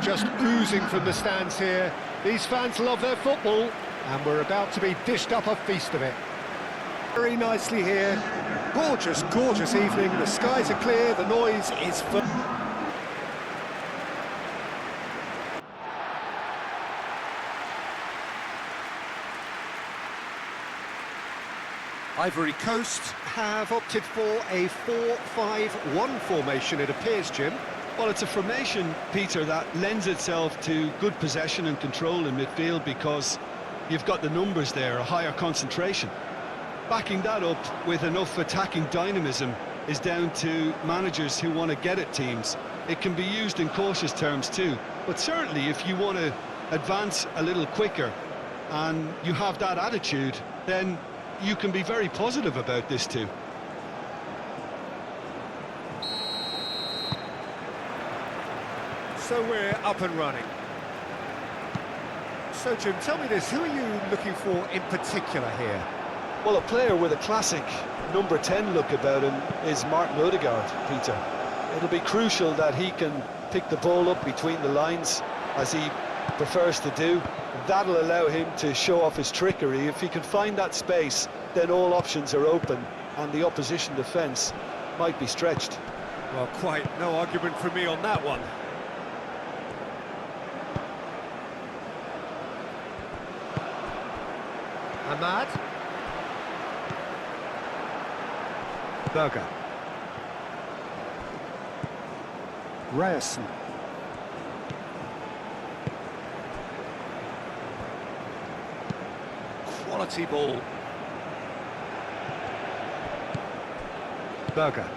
just oozing from the stands here. These fans love their football, and we're about to be dished up a feast of it. Very nicely here. Gorgeous, gorgeous evening. The skies are clear, the noise is full. Ivory Coast have opted for a 4-5-1 formation, it appears, Jim. Well, it's a formation, Peter, that lends itself to good possession and control in midfield because you've got the numbers there, a higher concentration. Backing that up with enough attacking dynamism is down to managers who want to get at teams. It can be used in cautious terms too, but certainly if you want to advance a little quicker and you have that attitude, then you can be very positive about this too. So we're up and running. So Jim, tell me this, who are you looking for in particular here? Well, a player with a classic number 10 look about him is Martin Odegaard, Peter. It'll be crucial that he can pick the ball up between the lines as he prefers to do. That'll allow him to show off his trickery. If he can find that space, then all options are open and the opposition defence might be stretched. Well, quite no argument from me on that one. Ahmad. Berger. Ryerson. Quality ball. Berger.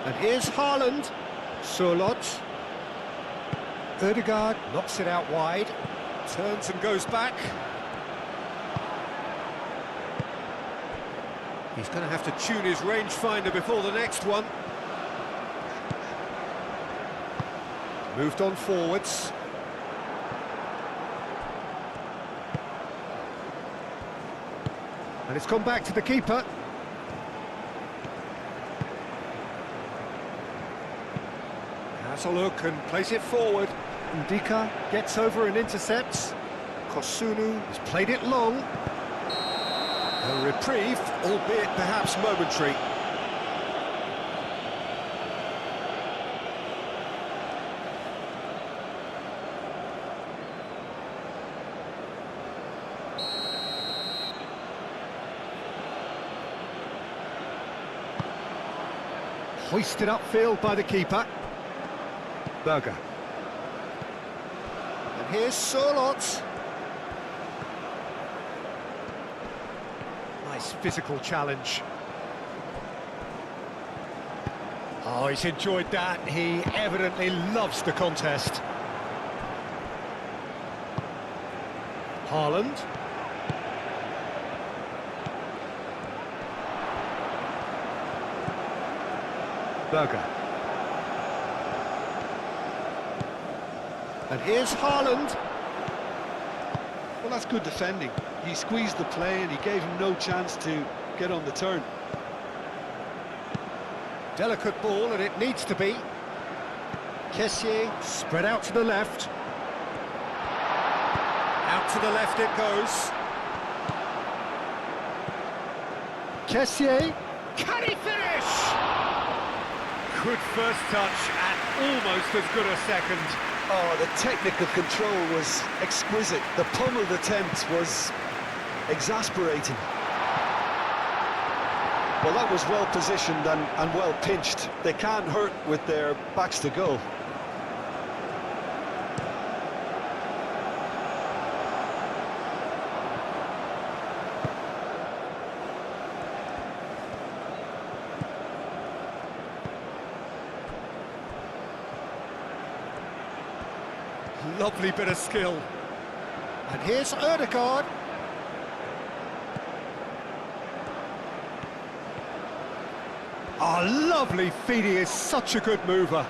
And here's Holland. Surlot. Odegaard knocks it out wide. Turns and goes back. He's going to have to tune his rangefinder before the next one. Moved on forwards. And it's gone back to the keeper. Has a look and plays it forward. Ndika gets over and intercepts. Kosunu has played it long. A reprieve, albeit perhaps momentary. Hoisted upfield by the keeper. Berger. And here's Surlot. Nice physical challenge. Oh, he's enjoyed that. He evidently loves the contest. Holland. Berger. And here's Holland. Well, that's good defending. He squeezed the play and he gave him no chance to get on the turn. Delicate ball, and it needs to be. Kessié spread out to the left. Out to the left it goes. Kessié. Can he finish? Good first touch and almost as good a second. Oh, the technical control was exquisite. The pummeled attempt was exasperating. Well, that was well positioned and well pinched. They can't hurt with their backs to goal. Lovely bit of skill. And here's Odegaard. Oh, lovely feed. He is such a good mover.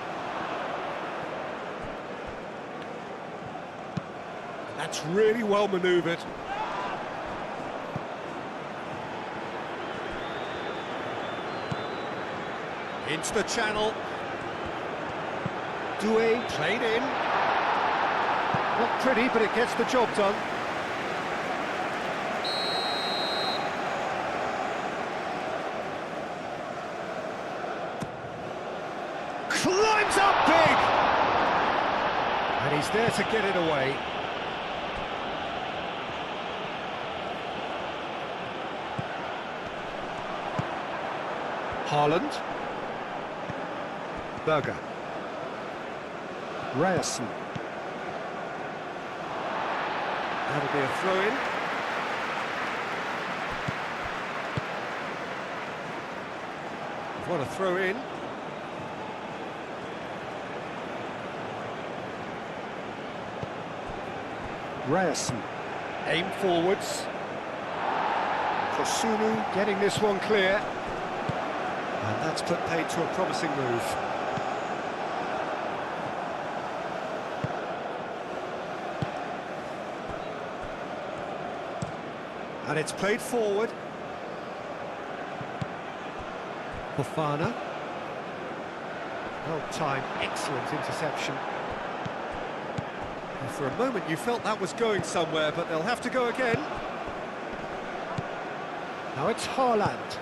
That's really well manoeuvred. Into the channel. Doué played in. Not pretty, but it gets the job done. Climbs up big! And he's there to get it away. Holland. Berger. Ryerson. That'll be a throw-in. What a throw-in. Ryerson. Aim forwards. Kosunu getting this one clear. And that's put paid to a promising move. And it's played forward. Fofana. Well timed, excellent interception. And for a moment you felt that was going somewhere, but they'll have to go again. Now it's Holland.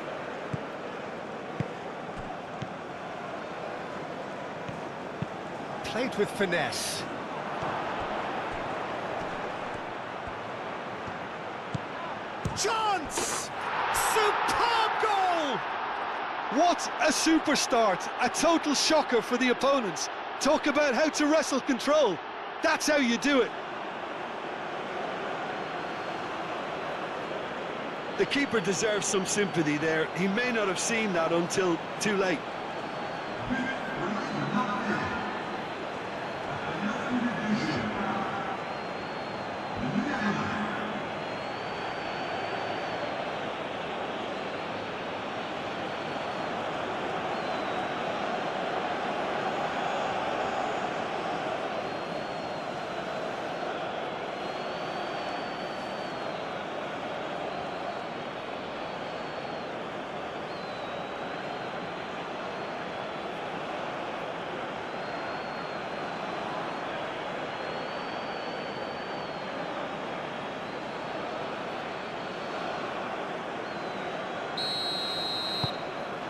Played with finesse. Chance! Superb goal! What a super start! A total shocker for the opponents. Talk about how to wrestle control. That's how you do it. The keeper deserves some sympathy there. He may not have seen that until too late.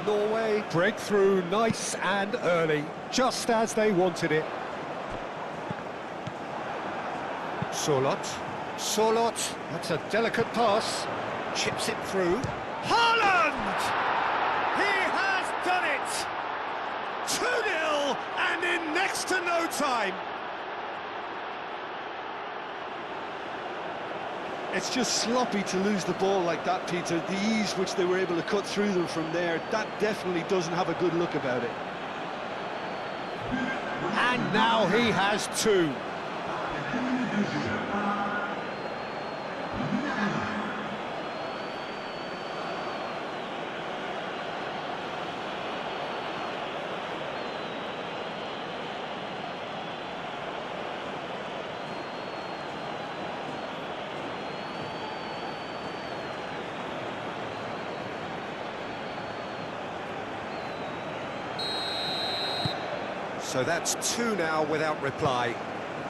Norway break through nice and early, just as they wanted it. Solot. Solot, that's a delicate pass. Chips it through. Holland! He has done it! 2-0 and in next to no time. It's just sloppy to lose the ball like that, Peter. The ease which they were able to cut through them from there, that definitely doesn't have a good look about it. And now he has two. So that's two now without reply.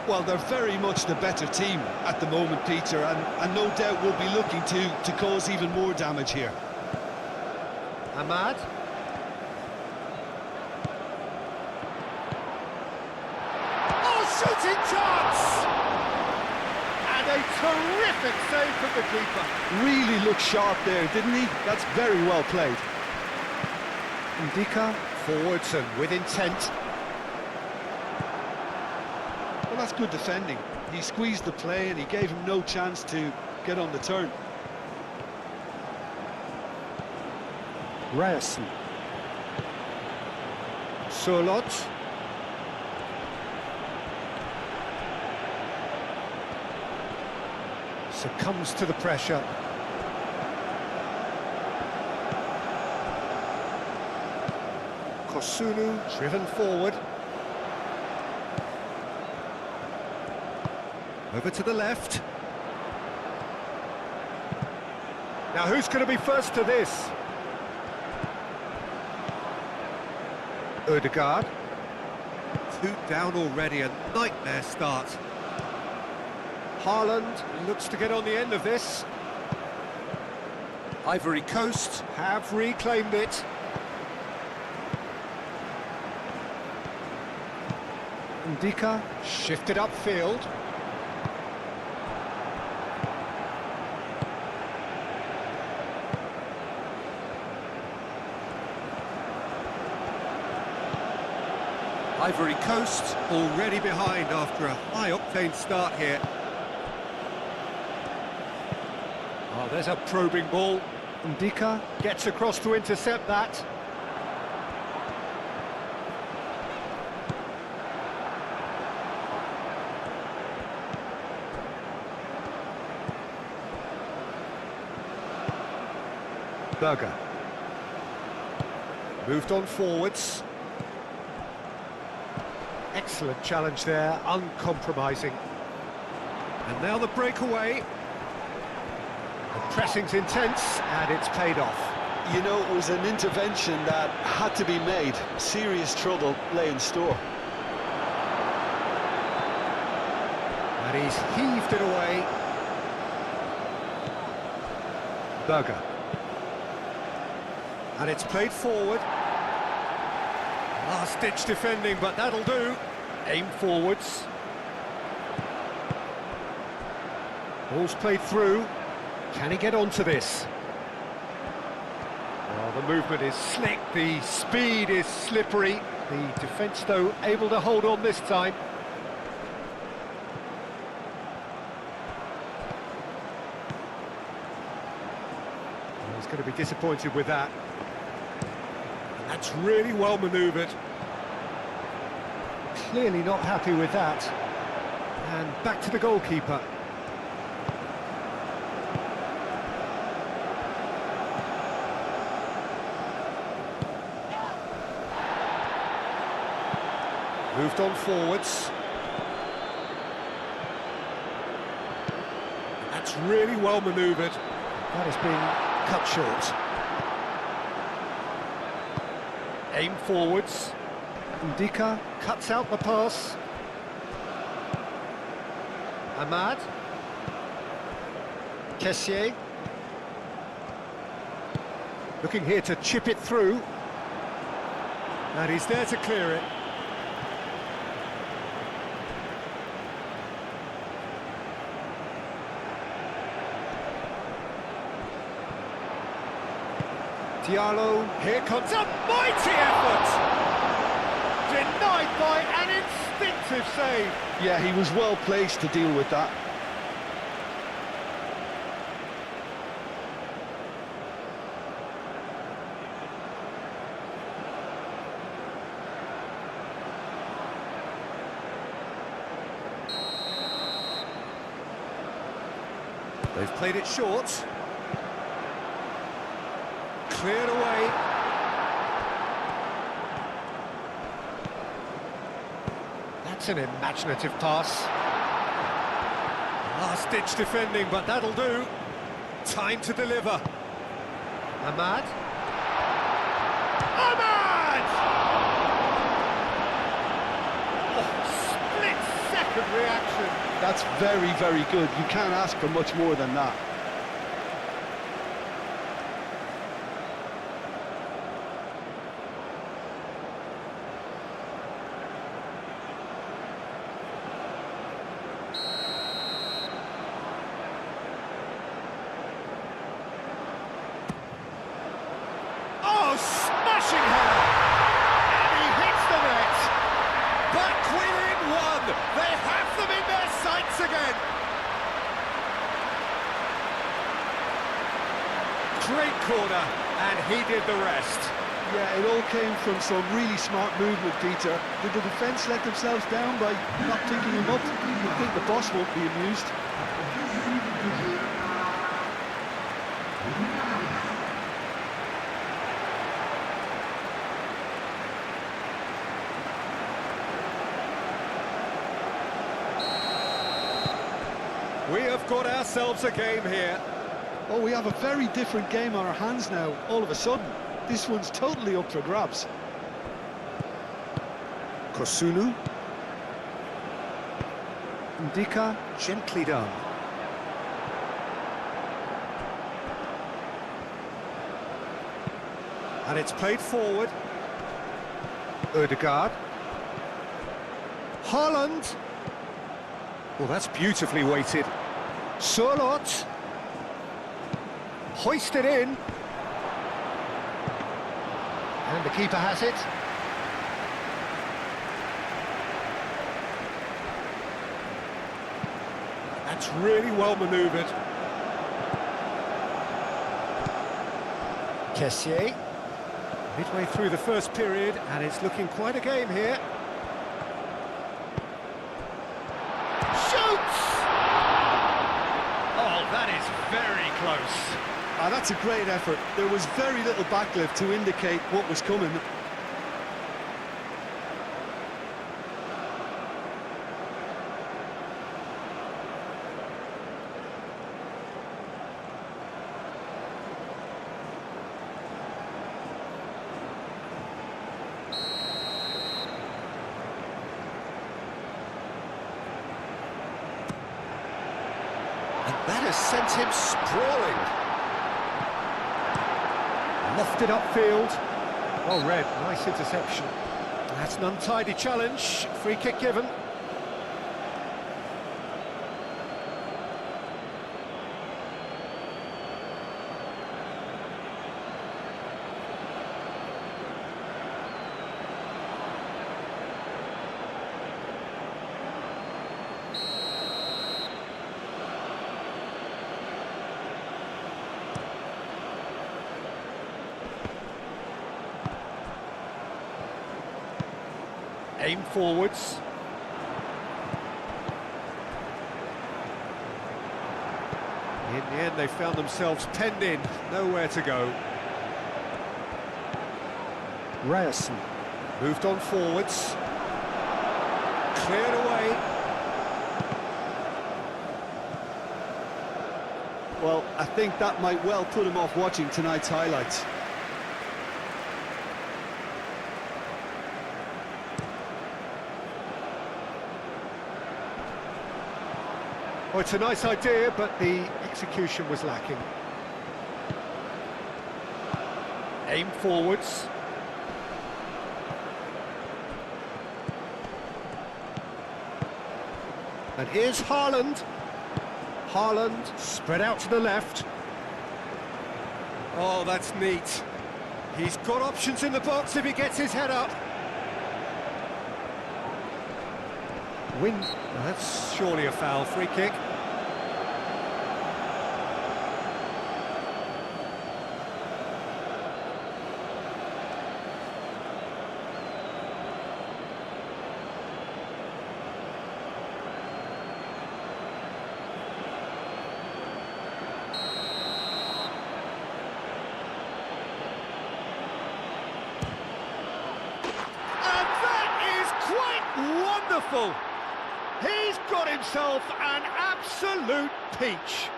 Well, they're very much the better team at the moment, Peter, and no doubt will be looking to cause even more damage here. Ahmad. Oh, shooting chance! And a terrific save from the keeper. Really looked sharp there, didn't he? That's very well played. Ndika forwards and with intent. Well, that's good defending. He squeezed the play and he gave him no chance to get on the turn. Ryerson. Solot. Succumbs to the pressure. Kosunu driven forward. Over to the left. Now who's going to be first to this? Ødegaard. 2 down already, a nightmare start. Holland looks to get on the end of this. Ivory Coast have reclaimed it. Ndika shifted upfield. Ivory Coast already behind after a high-octane start here. Oh, there's a probing ball. Ndika gets across to intercept that. Berger. Moved on forwards. Excellent challenge there, uncompromising. And now the breakaway. The pressing's intense, and it's paid off. You know, it was an intervention that had to be made. Serious trouble lay in store. And he's heaved it away. Berger. And it's played forward. Last-ditch defending, but that'll do. Aim forwards. Ball's played through. Can he get onto this? Well, the movement is slick, the speed is slippery. The defence, though, able to hold on this time. Well, he's going to be disappointed with that. And that's really well manoeuvred. Clearly not happy with that. And back to the goalkeeper. Moved on forwards. That's really well manoeuvred. That has been cut short. Aim forwards. Ndika cuts out the pass. Ahmad. Kessié. Looking here to chip it through. And he's there to clear it. Diallo, here comes a mighty effort! Denied by an instinctive save. Yeah, he was well placed to deal with that. They've played it short. Cleared away. That's an imaginative pass. Last-ditch defending, but that'll do. Time to deliver. Ahmad. Ahmad! Oh, split-second reaction. That's very, very good. You can't ask for much more than that. Smashing header! And he hits the net! Back within one! They have them in their sights again! Great corner, and he did the rest. Yeah, it all came from some really smart movement, Peter. Did the defence let themselves down by not picking him up? I think the boss won't be amused. got ourselves a game here. Oh, we have a very different game on our hands now, all of a sudden. This one's totally up for grabs. Kosunu. Ndika, gently done. And it's played forward. Ødegaard. Holland. Well, that's beautifully weighted. Sørloth. Hoisted in. And the keeper has it. That's really well manoeuvred. Kessié. Midway through the first period, and it's looking quite a game here. Shoots! Oh, that is very close. That's a great effort. There was very little backlift to indicate what was coming. And that has sent him sprawling. Lofted upfield. Well read, nice interception. That's an untidy challenge. Free kick given. Aim forwards. In the end, they found themselves penned in, nowhere to go. Ryerson moved on forwards. Cleared away. Well, I think that might well put him off watching tonight's highlights. Well, it's a nice idea, but the execution was lacking. Aim forwards. And here's Haaland. Haaland spread out to the left. Oh, that's neat. He's got options in the box if he gets his head up. Win. Well, that's surely a foul. Free kick. And that is quite wonderful. He's got himself an absolute peach.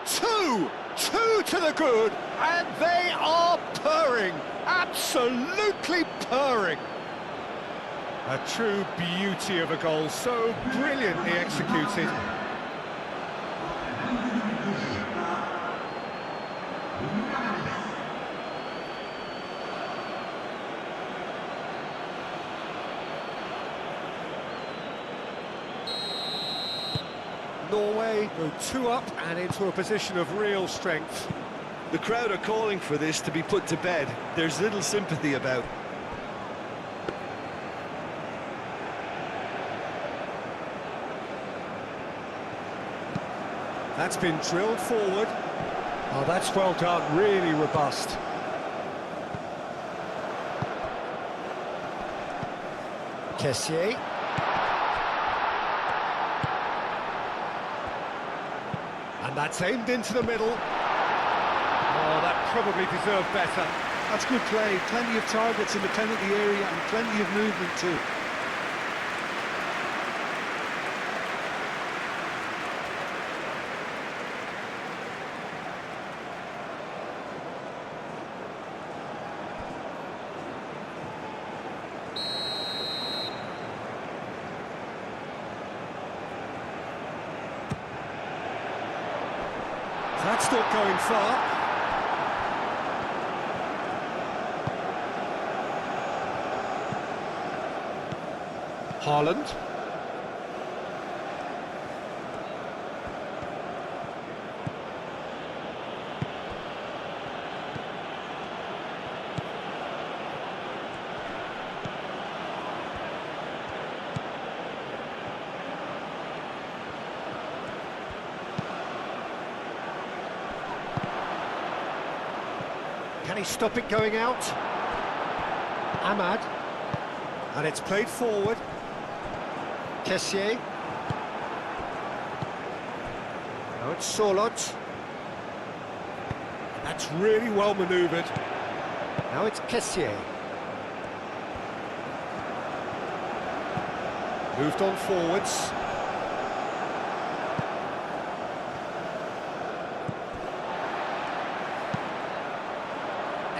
Two to the good, and they are purring, absolutely purring. A true beauty of a goal, so brilliantly executed. Norway go 2 up and into a position of real strength. The crowd are calling for this to be put to bed. There's little sympathy about. That's been drilled forward. Oh, that's well done, really robust. Kessié. And that's aimed into the middle. Oh, that probably deserved better. That's good play. Plenty of targets in the penalty area and plenty of movement too. That's not going far. Holland. Can he stop it going out? Ahmad. And it's played forward. Kessié. Now it's Sorloth. That's really well manoeuvred. Now it's Kessié. Moved on forwards.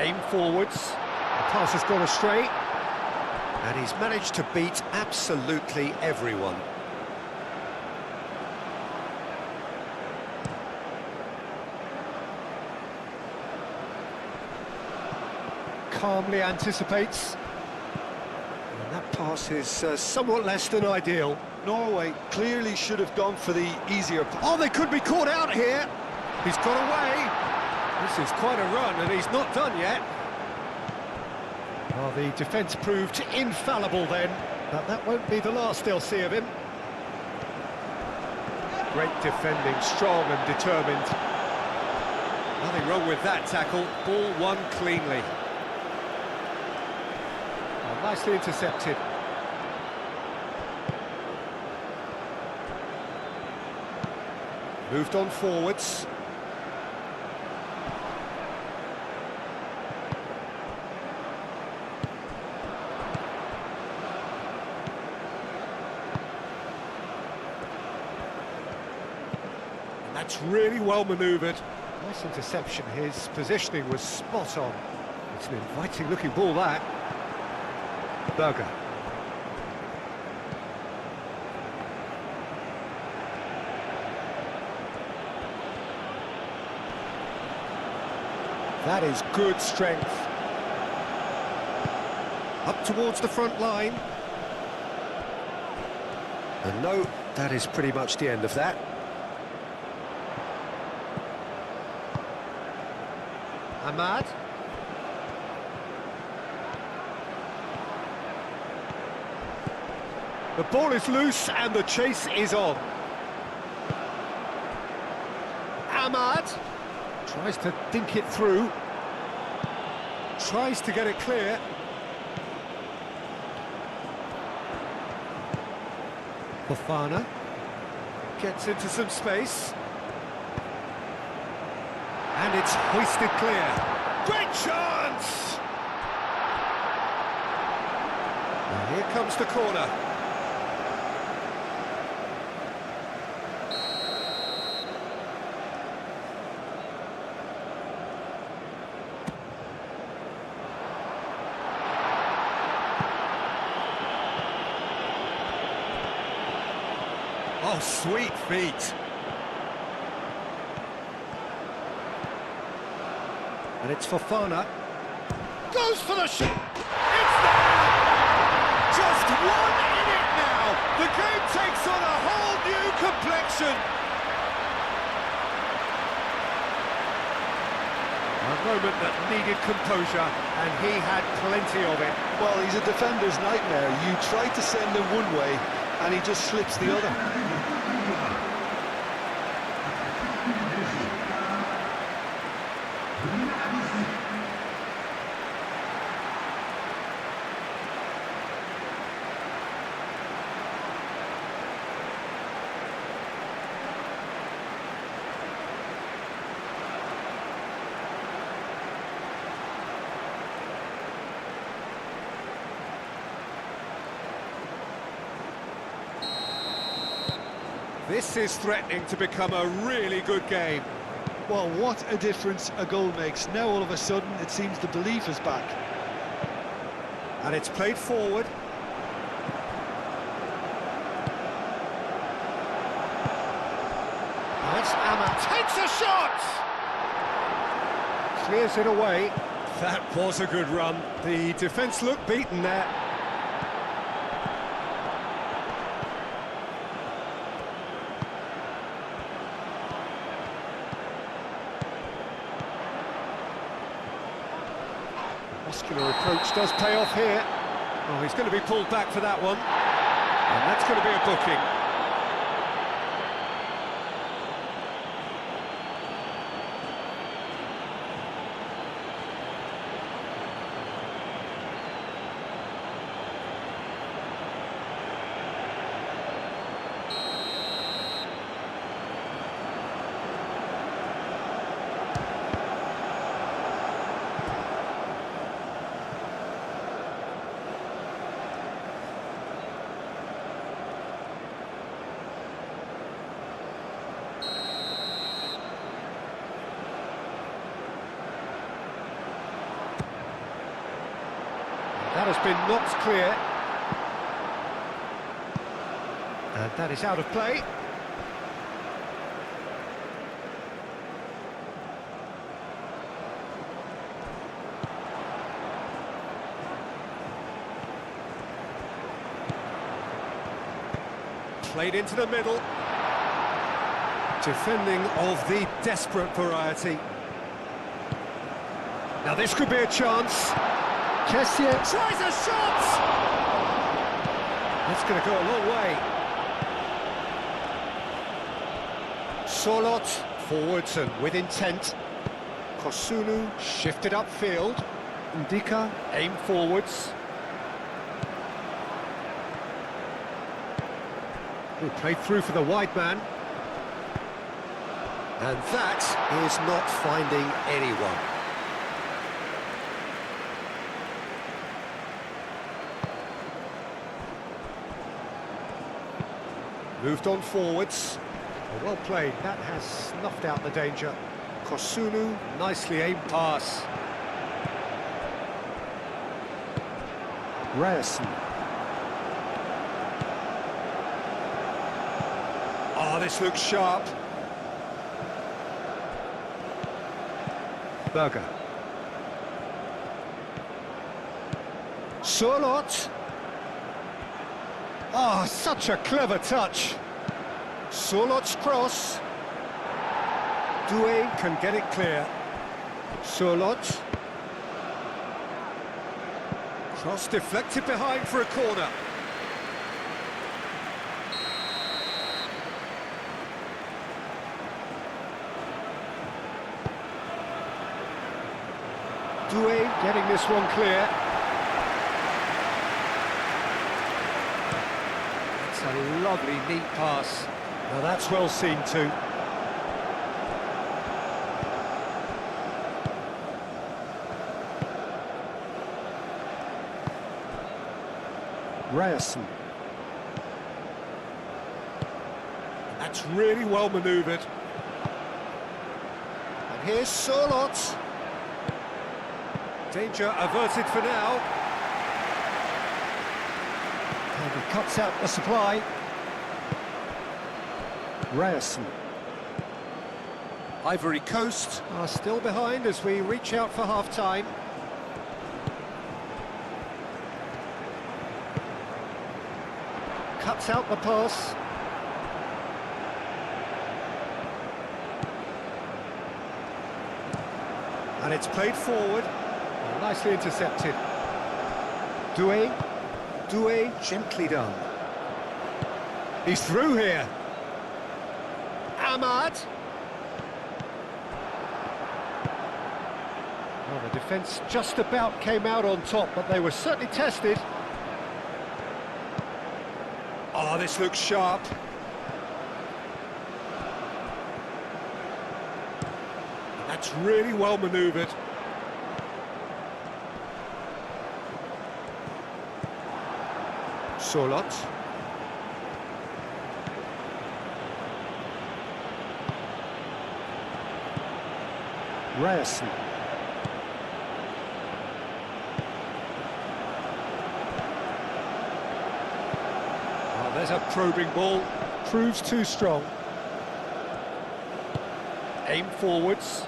Aim forwards. The pass has gone astray. And he's managed to beat absolutely everyone. Calmly anticipates. And that pass is somewhat less than ideal. Norway clearly should have gone for the easier pass. Oh, they could be caught out here. He's got away. This is quite a run, and he's not done yet. Well, the defence proved infallible then, but that won't be the last they'll see of him. Great defending, strong and determined. Nothing wrong with that tackle, ball won cleanly. Well, nicely intercepted. Moved on forwards. That's really well manoeuvred. Nice interception. His positioning was spot on. It's an inviting looking ball, that. Berger. That is good strength. Up towards the front line. And no, that is pretty much the end of that. Ahmad. The ball is loose and the chase is on. Ahmad tries to dink it through. Tries to get it clear. Fofana gets into some space. And it's hoisted clear. Great chance! And here comes the corner. Oh, sweet feet. And it's Fofana. Goes for the shot! It's there! Just one in it now! The game takes on a whole new complexion! A moment that needed composure, and he had plenty of it. Well, he's a defender's nightmare. You try to send him one way, and he just slips the other. This is threatening to become a really good game. Well, what a difference a goal makes. Now all of a sudden it seems the belief is back. And it's played forward. That's Ahmad. Takes a shot! clears it away. That was a good run. The defence looked beaten there. Muscular approach does pay off here. Oh, he's going to be pulled back for that one. And that's going to be a booking. That has been knocked clear. And that is out of play. Played into the middle. Defending of the desperate variety. Now this could be a chance. Kessie tries a shot! That's going to go a long way. Solot forwards and with intent. Kosunu shifted upfield. Ndika aim forwards. He played through for the wide man. And that is not finding anyone. Moved on forwards. Oh, well played. That has snuffed out the danger. Kosunu, nicely aimed pass. Ryerson. Oh, this looks sharp. Berger. Solot. Oh, such a clever touch. Solot's cross. Doué can get it clear. Solot. Cross deflected behind for a corner. Doué getting this one clear. It's a lovely, neat pass. Now that's well seen too. Ryerson. That's really well manoeuvred. And here's Solot. Danger averted for now. And he cuts out the supply. Ryerson. Ivory Coast are still behind as we reach out for half-time. Cuts out the pass. And it's played forward. Nicely intercepted. Doué. Doué, gently done. He's through here. Ahmad. Well, the defence just about came out on top, but they were certainly tested. Oh, this looks sharp. That's really well manoeuvred. Solot. Ryerson. Oh, there's a probing ball. Proves too strong. Aim forwards.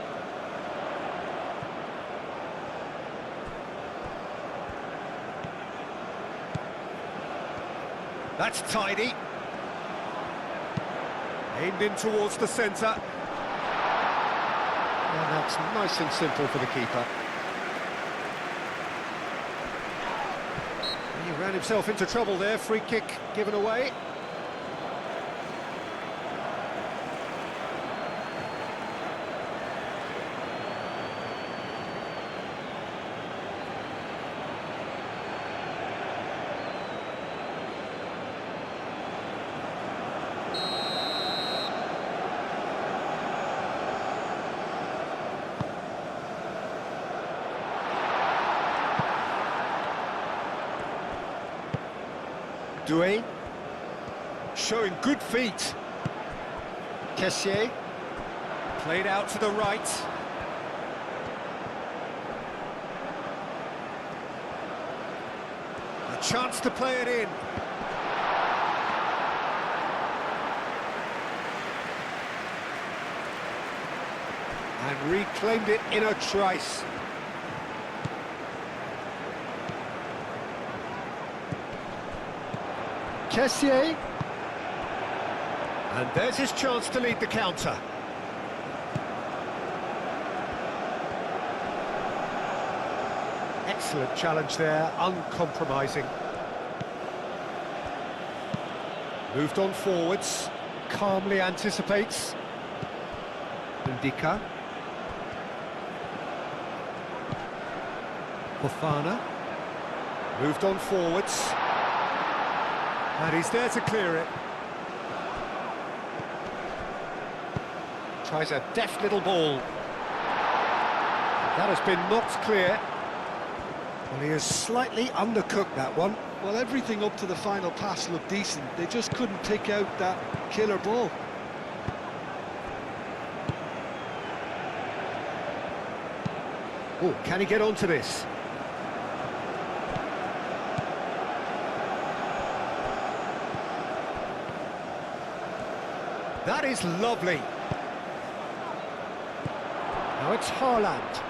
That's tidy. Aimed in towards the centre. And that's nice and simple for the keeper. He ran himself into trouble there, free kick given away. Doué, showing good feet. Kessié, played out to the right. A chance to play it in. And reclaimed it in a trice. Kessié, and there's his chance to lead the counter. Excellent challenge there, uncompromising. Moved on forwards, calmly anticipates. Ndika. Fofana. Moved on forwards. And he's there to clear it. Tries a deft little ball. That has been knocked clear. Well, he has slightly undercooked that one. Well, everything up to the final pass looked decent. They just couldn't pick out that killer ball. Oh, can he get onto this? That is lovely. Now it's Holland.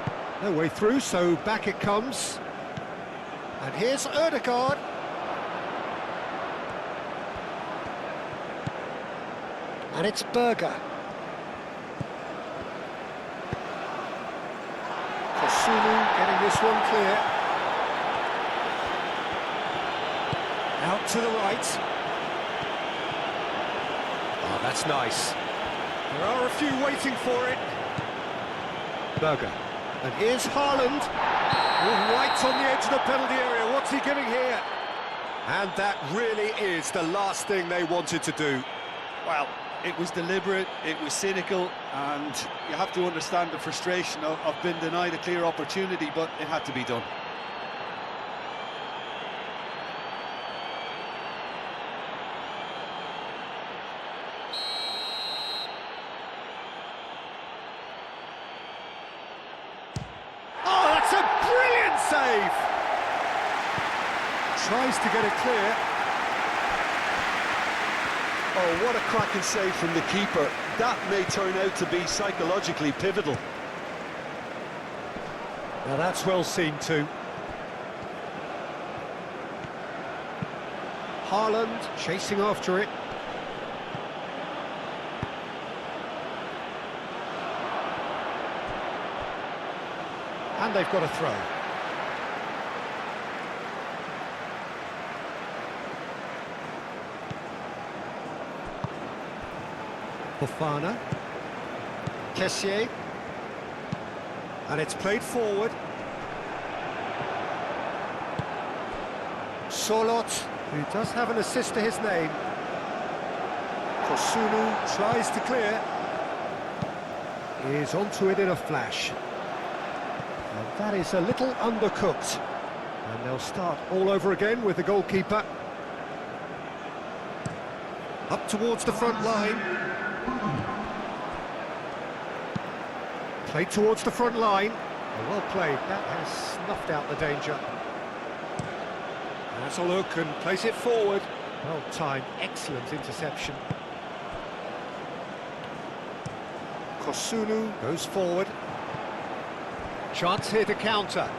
No way through, so back it comes. And here's Ødegaard. And it's Berger. Kosunu getting this one clear. Out to the right. Oh, that's nice. There are a few waiting for it. Berger. And here's Haaland. Oh, right on the edge of the penalty area. What's he giving here? And that really is the last thing they wanted to do. Well, it was deliberate, it was cynical, and you have to understand the frustration of being denied a clear opportunity, but it had to be done. Save! Tries to get it clear. Oh, what a cracking save from the keeper. That may turn out to be psychologically pivotal. Now that's well seen too. Haaland chasing after it. And they've got a throw. Fofana. Kessié. And it's played forward. Solot, who does have an assist to his name. Kosunu tries to clear. Is onto it in a flash. And that is a little undercooked. And they'll start all over again with the goalkeeper. Up towards the front line. Played towards the front line. Oh, well played. That has snuffed out the danger. Has a look and plays it forward. Well timed, excellent interception. Kosunu goes forward. Chance here to counter.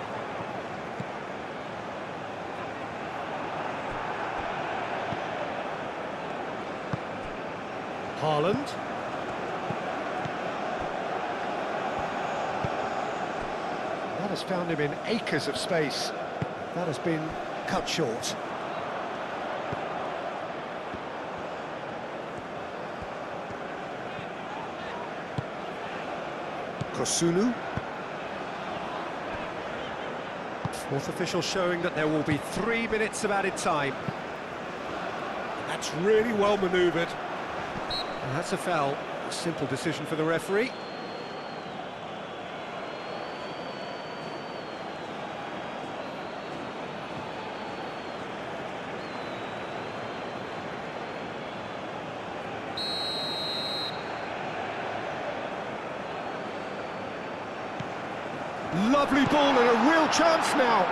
Holland. That has found him in acres of space. That has been cut short. Kosunu. Fourth official showing that there will be 3 minutes of added time. That's really well manoeuvred. And that's a foul. A simple decision for the referee. Lovely ball and a real chance now.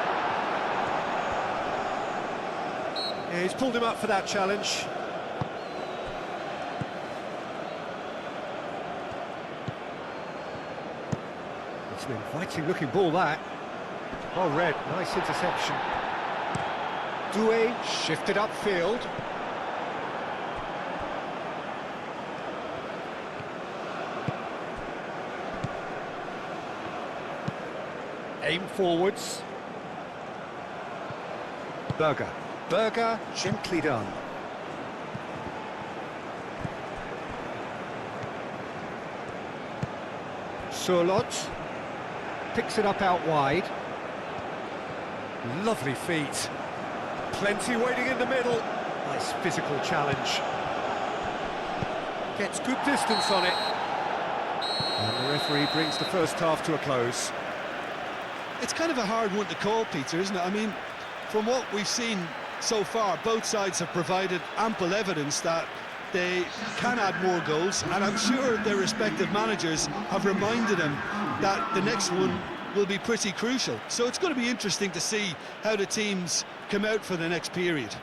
Yeah, he's pulled him up for that challenge. It's an inviting looking ball, that. Oh, red, nice interception. Doué shifted upfield. Aim forwards. Berger, gently done. Surlot picks it up out wide. Lovely feet. Plenty waiting in the middle. Nice physical challenge. Gets good distance on it. And the referee brings the first half to a close. It's kind of a hard one to call, Peter, isn't it? I mean, from what we've seen so far, both sides have provided ample evidence that they can add more goals, and I'm sure their respective managers have reminded them that the next one will be pretty crucial. So it's going to be interesting to see how the teams come out for the next period.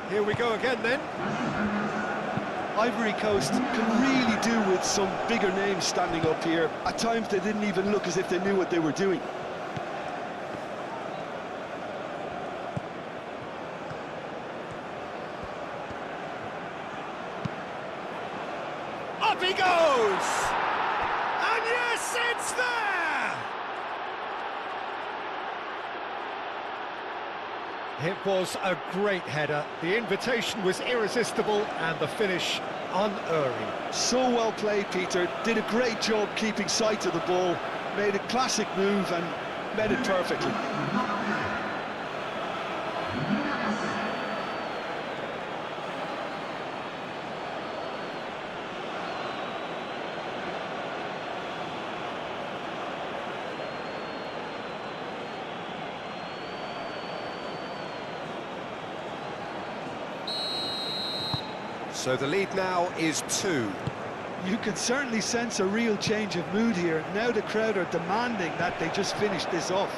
Here we go again then. Ivory Coast can really do with some bigger names standing up here. At times they didn't even look as if they knew what they were doing. Up he goes! And yes, it's there! It was a great header. The invitation was irresistible and the finish unerring. So well played, Peter. Did a great job keeping sight of the ball. Made a classic move and met it perfectly. So the lead now is 2. You can certainly sense a real change of mood here. Now the crowd are demanding that they just finish this off.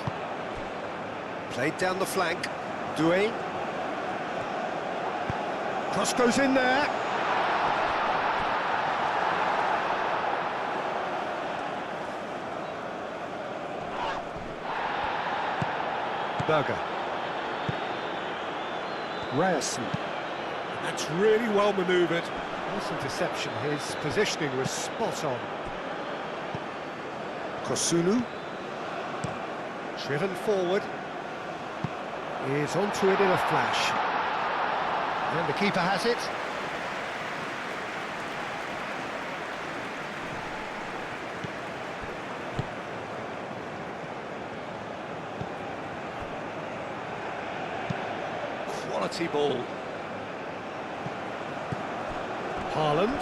Played down the flank. Doué. Cross goes in there. Berger. Ryerson. That's really well manoeuvred. Nice interception. His positioning was spot on. Kosunu. Driven forward. Is onto it in a flash. And the keeper has it. Quality ball. Holland.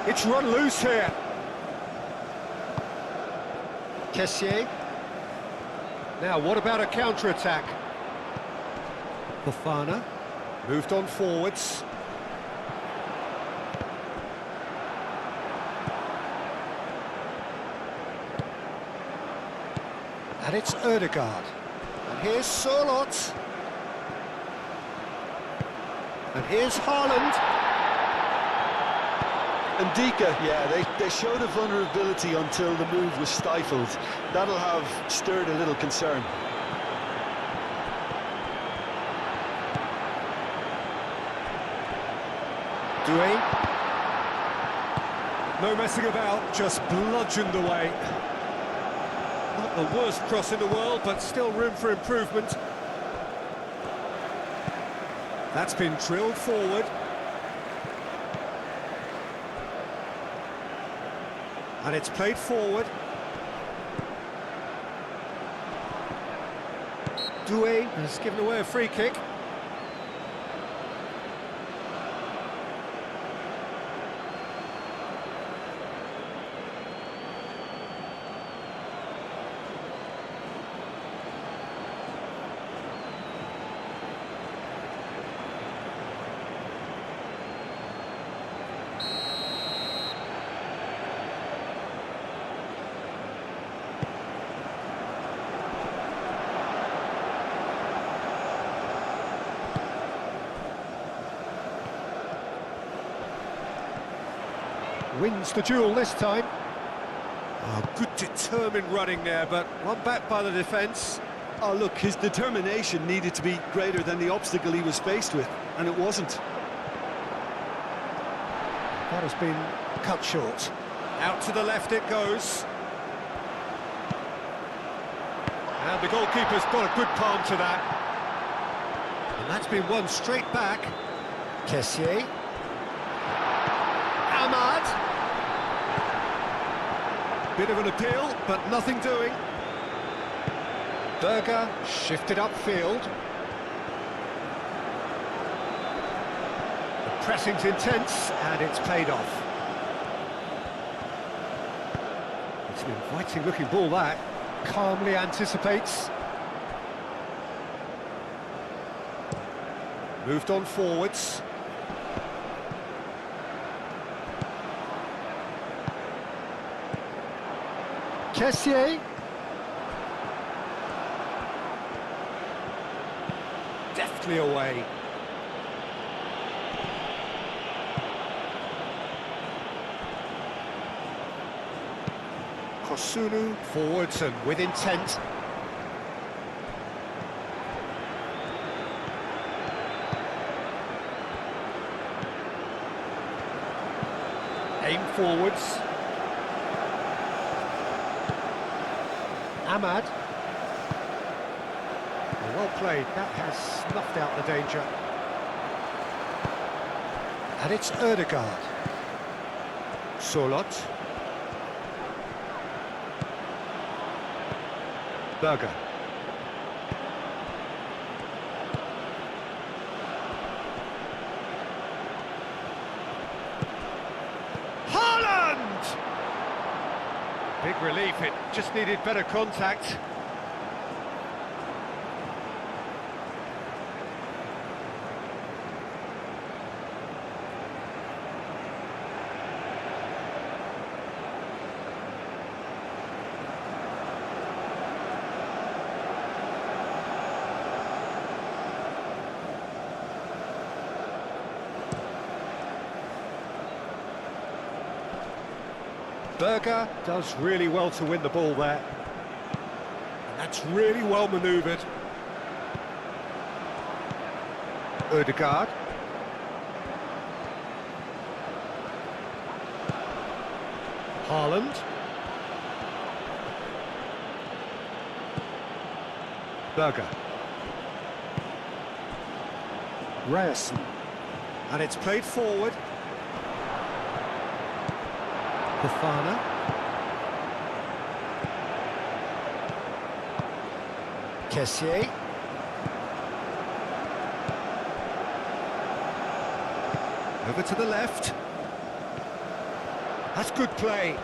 It's run loose here. Kessié. Now, what about a counter-attack? Fofana. Moved on forwards. And it's Ødegaard. And here's Sørloth. And here's Holland. And Dika, yeah, they showed a vulnerability until the move was stifled. That'll have stirred a little concern. Doué. No messing about, just bludgeoned away. Not the worst cross in the world, but still room for improvement. That's been drilled forward. And it's played forward. Doué has given away a free kick. Wins the duel this time. Oh, good determined running there, but one back by the defence. Oh, look, his determination needed to be greater than the obstacle he was faced with, and it wasn't. That has been cut short. Out to the left it goes. And the goalkeeper's got a good palm to that. And that's been won straight back. Kessié. Ahmad. Bit of an appeal, but nothing doing. Berger shifted upfield. The pressing's intense, and it's paid off. It's an inviting looking ball, that. Calmly anticipates. Moved on forwards. Kessié. softly away. Kosunu forwards and with intent. Aim forwards. Ahmad. Well played, that has snuffed out the danger. And it's Ødegaard. Solot. Berger. Holland! Big relief, it just needed better contact. Berger does really well to win the ball there. And that's really well manoeuvred. Ødegaard. Holland. Berger. Ryerson. And it's played forward. Fofana. Kessié. Over to the left. That's good play.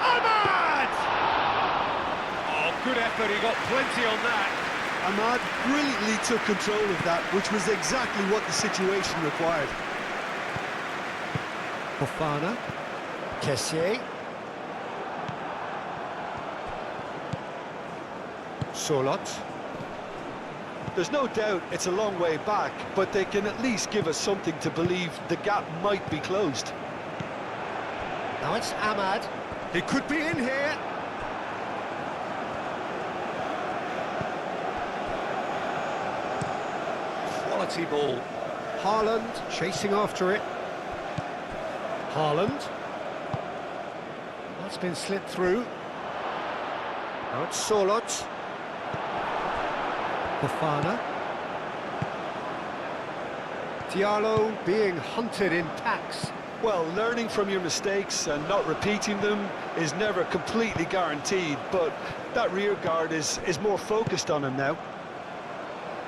Ahmad! Oh, good effort, he got plenty on that. Ahmad brilliantly took control of that, which was exactly what the situation required. Fofana. Kessié. Solot. There's no doubt it's a long way back, but they can at least give us something to believe the gap might be closed. Now it's Ahmad. He could be in here. Quality ball. Haaland chasing after it. Haaland. That's been slipped through. Now it's Solot. Fofana. Diallo being hunted in packs. Well, learning from your mistakes and not repeating them is never completely guaranteed, but that rear guard is more focused on him now.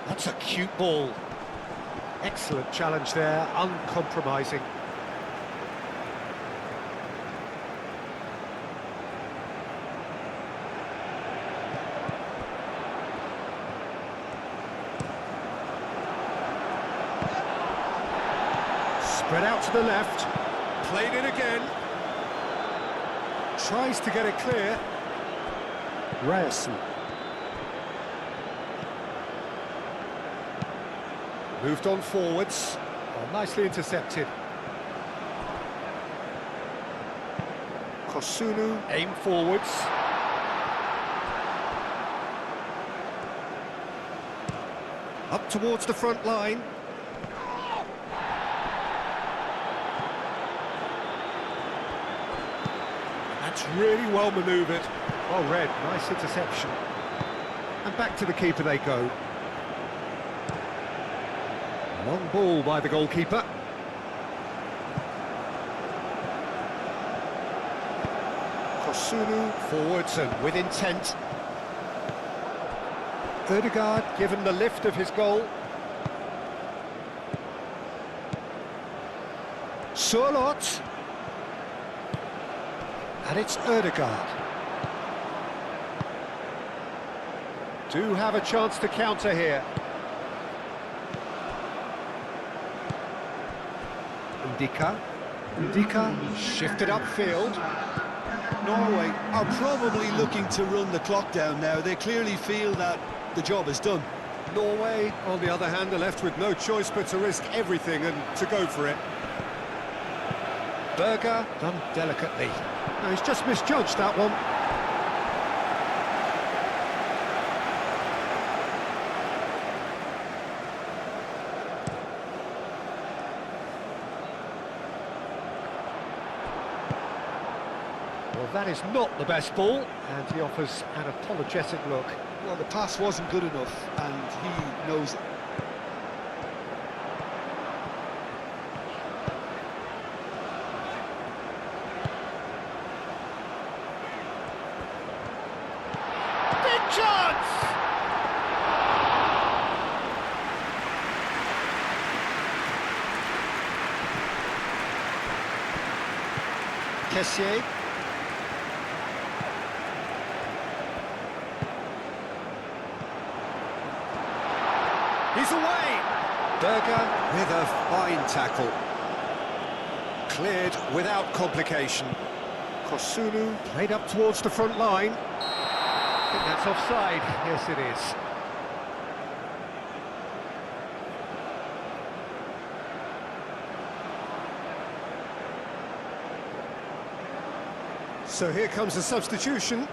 That's a cute ball. Excellent challenge there, uncompromising. Spread out to the left. Played it again. Tries to get it clear. Ryerson. Moved on forwards. Oh, nicely intercepted. Kosunu, aim forwards. Up towards the front line. That's really well manoeuvred. Well read, nice interception. And back to the keeper they go. Long ball by the goalkeeper. Kosunu forwards and with intent. Ødegaard given the lift of his goal. Solot. And it's Ødegaard. Do have a chance to counter here. Ndika. Dika shifted upfield. Norway are probably looking to run the clock down now. They clearly feel that the job is done. Norway, on the other hand, are left with no choice but to risk everything and to go for it. Berger done delicately. No, he's just misjudged that one. Well, that is not the best ball, and he offers an apologetic look. Well, the pass wasn't good enough, and he knows it. Big chance! Kessier. He's away! Berger with a fine tackle. Cleared without complication. Kosunu played up towards the front line. I think that's offside. Yes, it is. So here comes a substitution.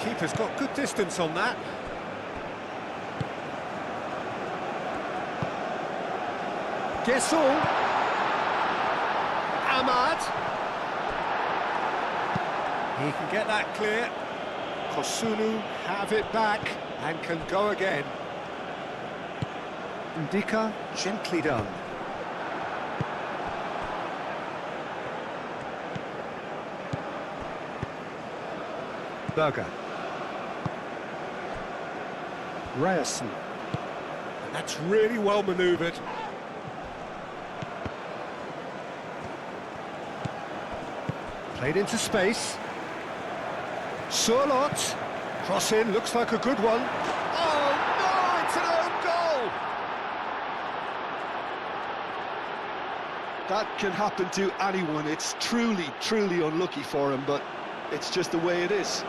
Keeper's got good distance on that. Gesson. Ahmad. He can get that clear. Kosunu have it back and can go again. Ndika, gently done. Berger. Ryerson. That's really well manoeuvred. Played into space. Surlot. Cross in, looks like a good one. Oh no, it's an own goal! That can happen to anyone. It's truly, truly unlucky for him, but it's just the way it is.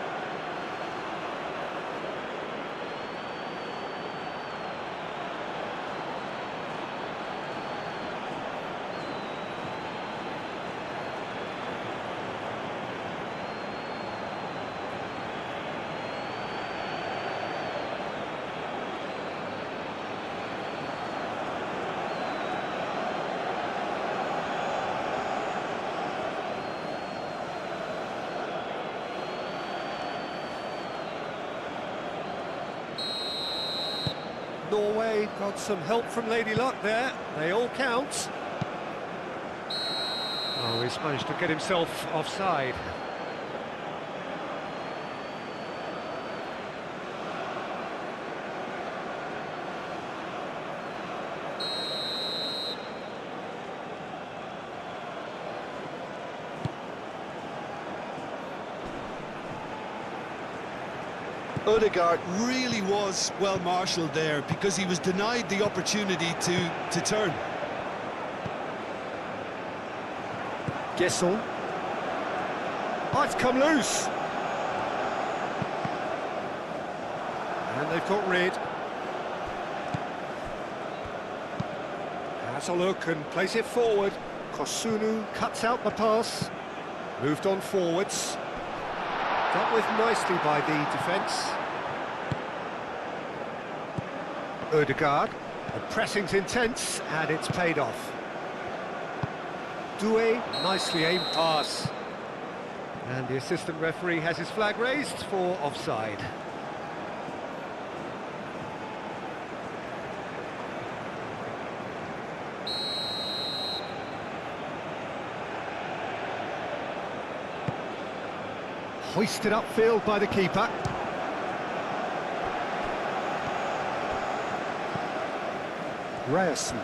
Norway got some help from Lady Luck there. They all count. Oh, he's managed to get himself offside. Odegaard really was well marshalled there because he was denied the opportunity to turn. Gesson. Oh, it's come loose. And they've got rid. Has a look and plays it forward. Kosunu cuts out the pass. Moved on forwards. Dealt with nicely by the defence. Odegaard. The pressing's intense and it's paid off. Due, nicely aimed pass. And the assistant referee has his flag raised for offside. Hoisted upfield by the keeper. Ryerson.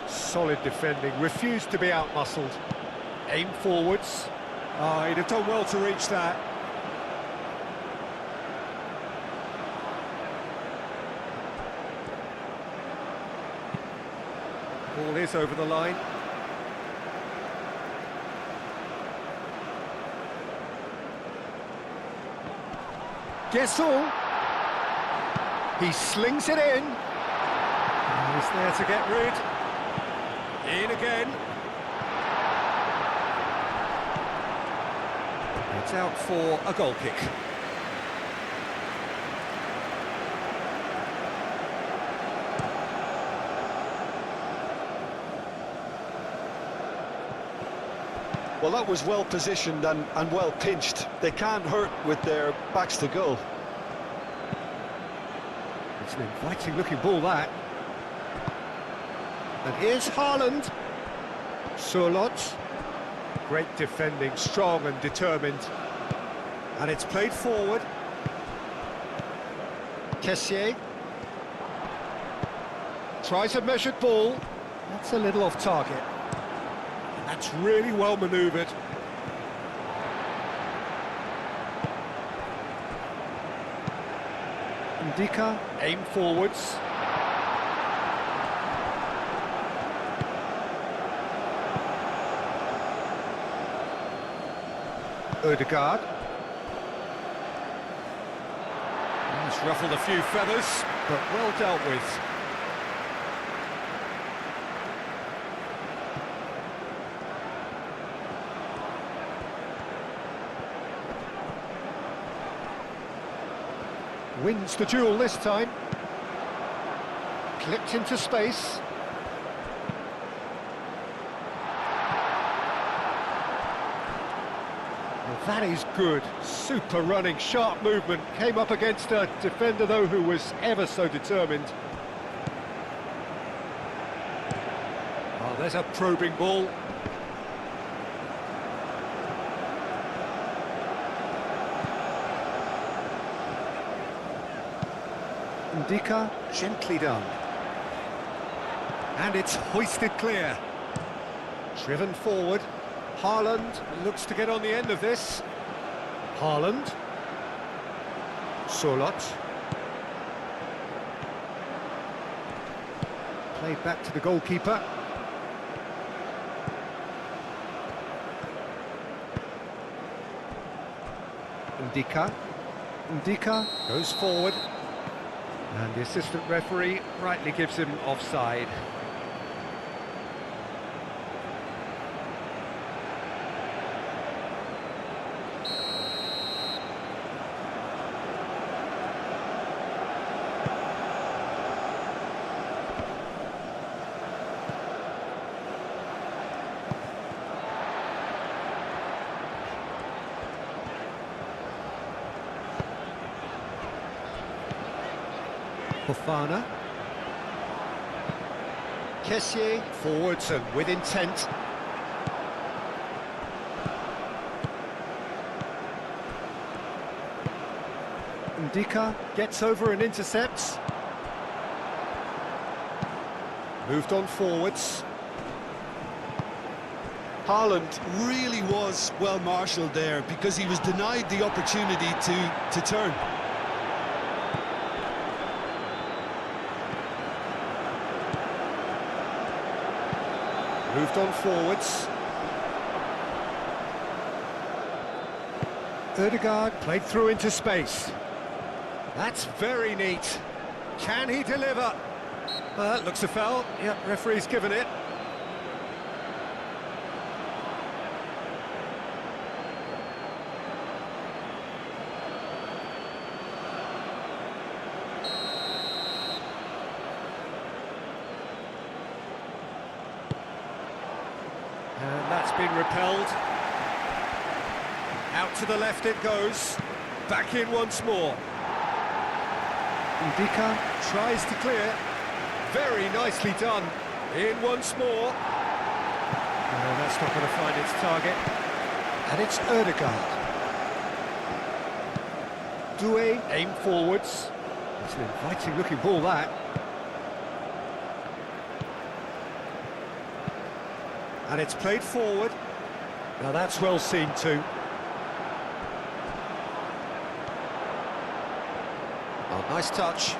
Solid defending, refused to be outmuscled. Aim forwards. Oh, he'd have done well to reach that. Ball is over the line. Guessel. He slings it in. He's there to get rid. In again. It's out for a goal kick. Well, that was well positioned and well pinched. They can't hurt with their backs to goal. It's an inviting looking ball, that. And here's Holland. Surlot. Great defending, strong and determined. And it's played forward. Kessier. Tries a measured ball. That's a little off target. And that's really well manoeuvred. Ndika, aim forwards. Ødegaard. He's ruffled a few feathers, but well dealt with. Wins the duel this time. Clipped into space. That is good. Super running, sharp movement. Came up against a defender, though, who was ever so determined. Oh, there's a probing ball. Ndika, gently done. And it's hoisted clear. Driven forward. Haaland looks to get on the end of this. Haaland. Surlot. Played back to the goalkeeper. Ndika. Ndika goes forward. And the assistant referee rightly gives him offside. Fofana. Kessier, forwards and with intent. Ndika gets over and intercepts. Moved on forwards. Haaland really was well marshalled there because he was denied the opportunity to turn. Moved on forwards. Ødegaard played through into space. That's very neat. Can he deliver? Looks a foul. Yep, referee's given it. And that's been repelled. Out to the left it goes. Back in once more. Ndika tries to clear. Very nicely done. In once more. No, that's not going to find its target. And it's Ødegaard. Doué, aim forwards. It's an inviting looking ball, that. And it's played forward. Now that's well seen too. Oh, nice touch.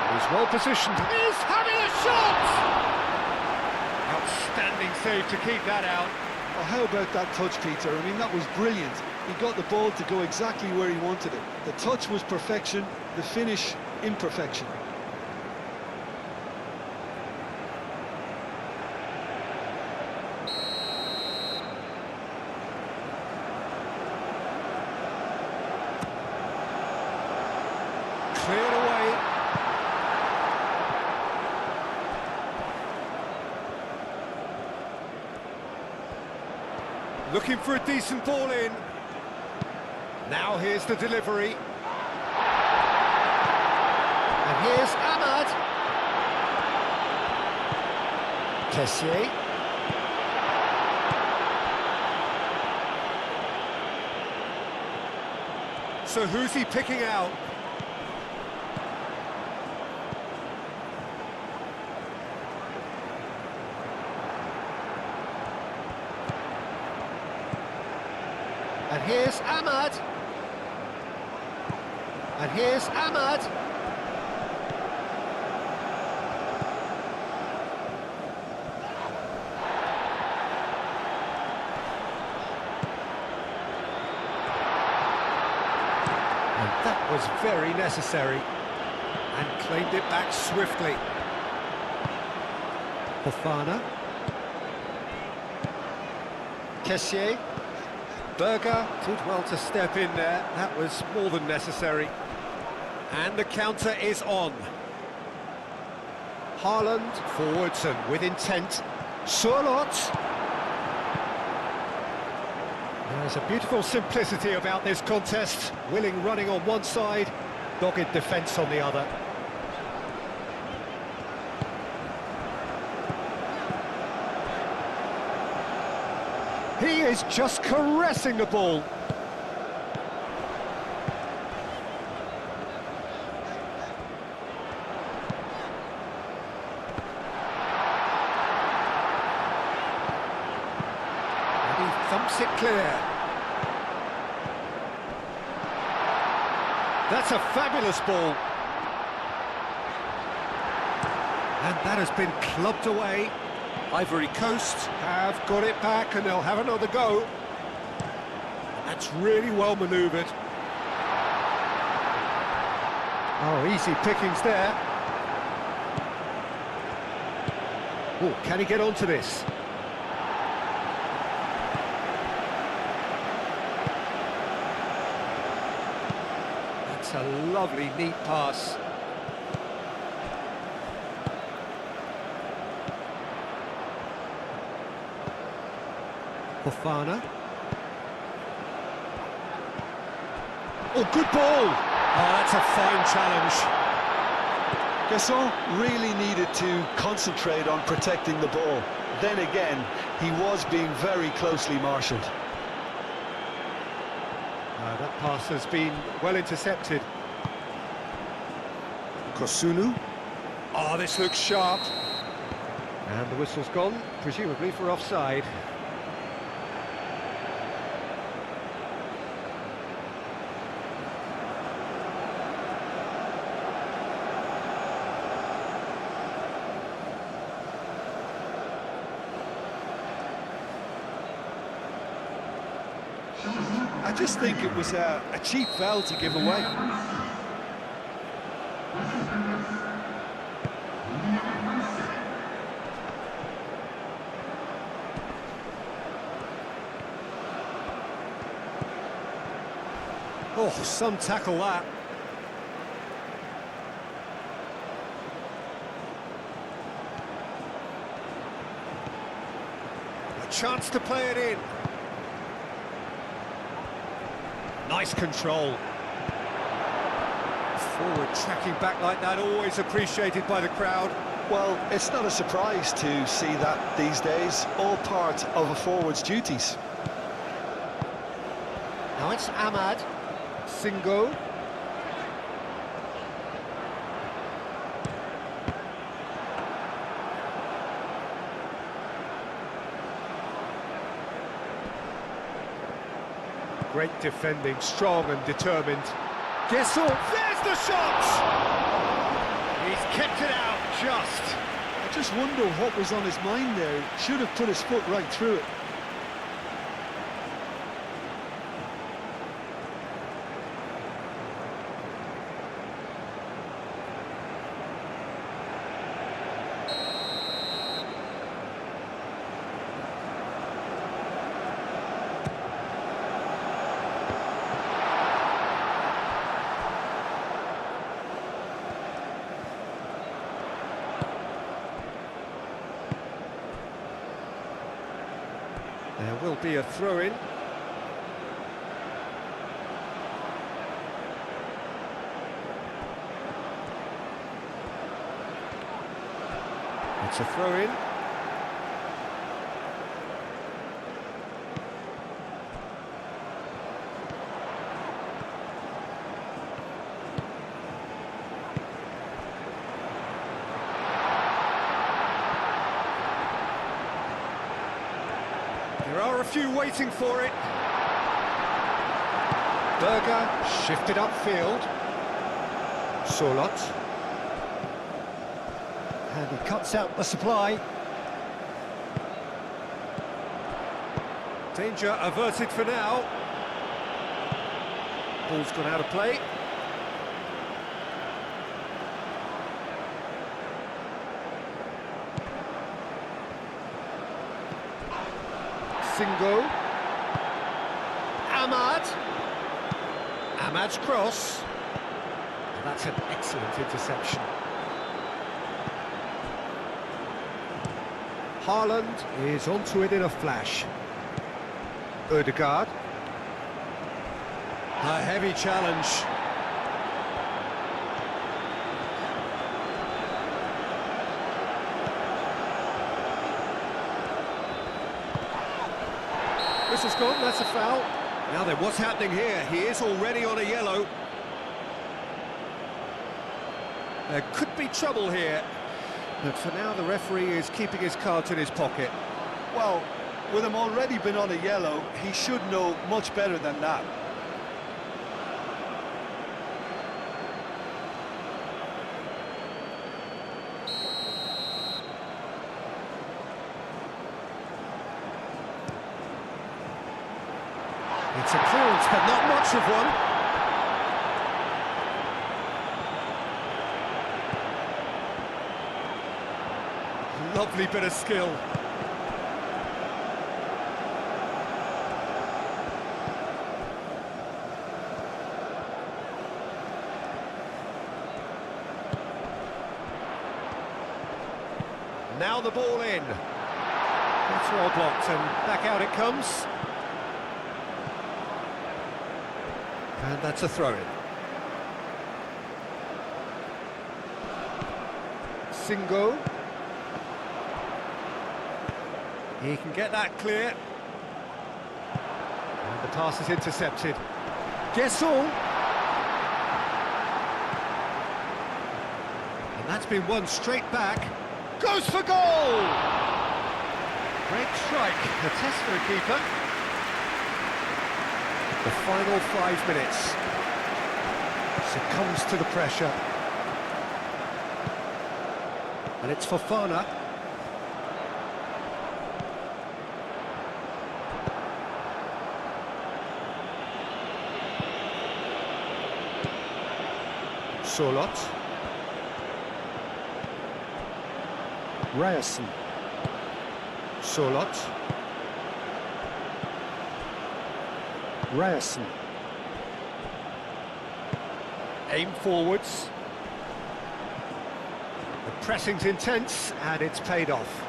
And he's well positioned. He's having a shot! Outstanding save to keep that out. Oh, how about that touch, Peter? I mean, that was brilliant. He got the ball to go exactly where he wanted it. The touch was perfection, the finish imperfection. Cleared away. Looking for a decent ball in. Now here's the delivery. And here's Ahmad. Tessier. So who's he picking out? And here's Ahmad. And here's Ahmad. And that was very necessary. And claimed it back swiftly. Fofana. Kessier. Berger did well to step in there. That was more than necessary. And the counter is on. Holland forwards and with intent. Surlot. There's a beautiful simplicity about this contest. Willing running on one side, dogged defence on the other. He is just caressing the ball. And he thumps it clear. That's a fabulous ball. And that has been clubbed away. Ivory Coast have got it back and they'll have another go. That's really well manoeuvred. Oh, easy pickings there. Oh, can he get onto this? That's a lovely, neat pass. Fofana. Oh, good ball! Oh, that's a fine challenge. Gasson really needed to concentrate on protecting the ball. Then again, he was being very closely marshalled. That pass has been well intercepted. Kosunu. Oh, this looks sharp. And the whistle's gone, presumably for offside. I just think it was a cheap foul to give away. Oh, some tackle that. A chance to play it in. Nice control. Forward tracking back like that, always appreciated by the crowd. Well, it's not a surprise to see that these days, all part of a forward's duties. Now it's Ahmad. Singo. Great defending, strong and determined. Gesson, there's the shot! He's kept it out, just. I just wonder what was on his mind there. Should have put his foot right through it. There will be a throw-in. It's a throw-in. There are a few waiting for it. Berger shifted upfield. Solot. And he cuts out the supply. Danger averted for now. Ball's gone out of play. Singo. Ahmad's cross. And that's an excellent interception. Holland is onto it in a flash. Ødegaard. A heavy challenge. This has gone, that's a foul. Now then, what's happening here? He is already on a yellow. There could be trouble here. But for now, the referee is keeping his cards in his pocket. Well, with him already been on a yellow, he should know much better than that. It's a clearance, but not much of one. Lovely bit of skill. Now the ball in. That's well blocked, and back out it comes. And that's a throw-in. Singo. He can get that clear. And the pass is intercepted. Gesson. And that's been won straight back. Goes for goal! Great strike. A test for a keeper. The final 5 minutes. Succumbs to the pressure. And it's Fofana. Solot. Ryerson. Solot. Ryerson. Aim forwards. The pressing's intense, and it's paid off.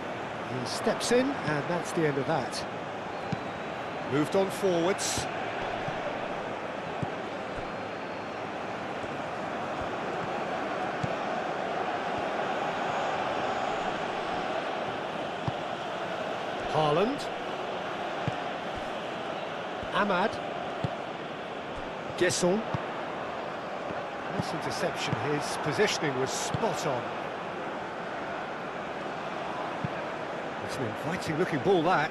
He steps in, and that's the end of that. Moved on forwards. Holland. Ahmad. Gesson. Nice interception, his positioning was spot on. It's an inviting looking ball, that.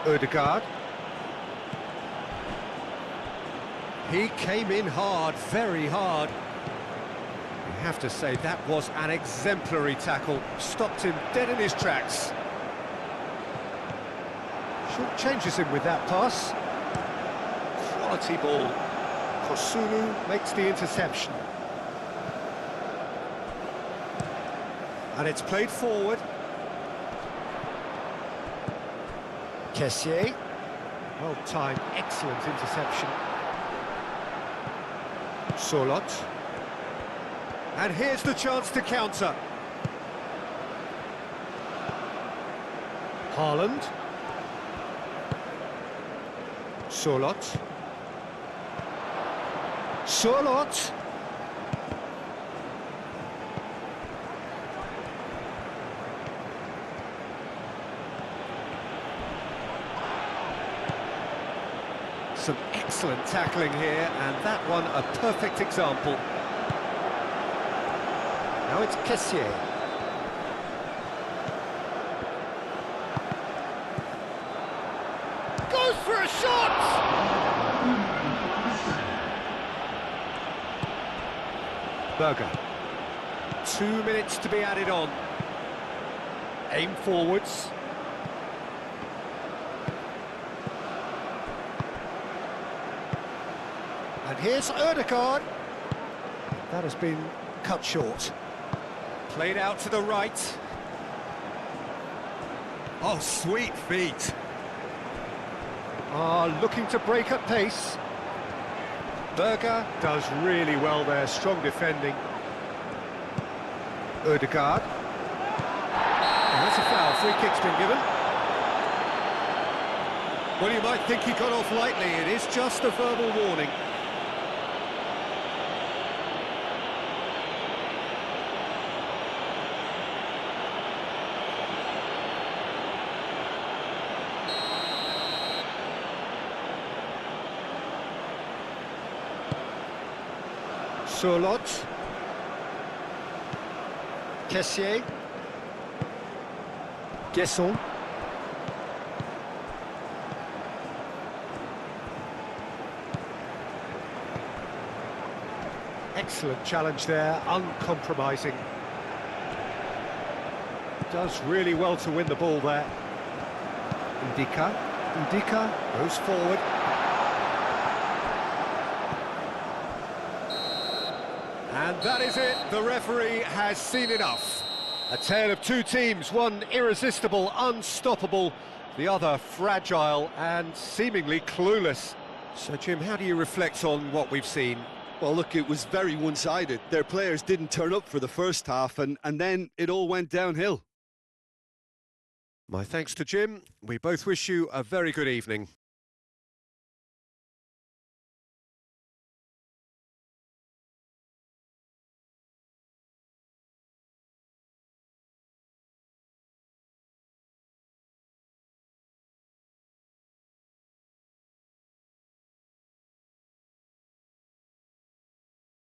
Ødegaard. He came in hard, very hard. You have to say that was an exemplary tackle. Stopped him dead in his tracks. Short changes him with that pass. Quality ball. Kosunu makes the interception. And it's played forward. Kessié. Well timed, excellent interception. Solot. And here's the chance to counter. Holland. Solot. Solot. Some excellent tackling here, and that one a perfect example. Now it's Kessié. Goes for a shot! Berger. 2 minutes to be added on. Aim forwards. And here's Ødegaard. That has been cut short. Played out to the right. Oh, sweet feet. Looking to break at pace. Berger does really well there, strong defending. Ødegaard. And that's a foul, free kick's been given. Well, you might think he got off lightly, it is just a verbal warning. Solot. Kessié. Guesson. Excellent challenge there, uncompromising. Does really well to win the ball there. Ndika goes forward. And that is it, the referee has seen enough. A tale of two teams, one irresistible, unstoppable, the other fragile and seemingly clueless. So Jim, how do you reflect on what we've seen? Well, look, it was very one-sided. Their players didn't turn up for the first half, and then it all went downhill. My thanks to Jim. We both wish you a very good evening.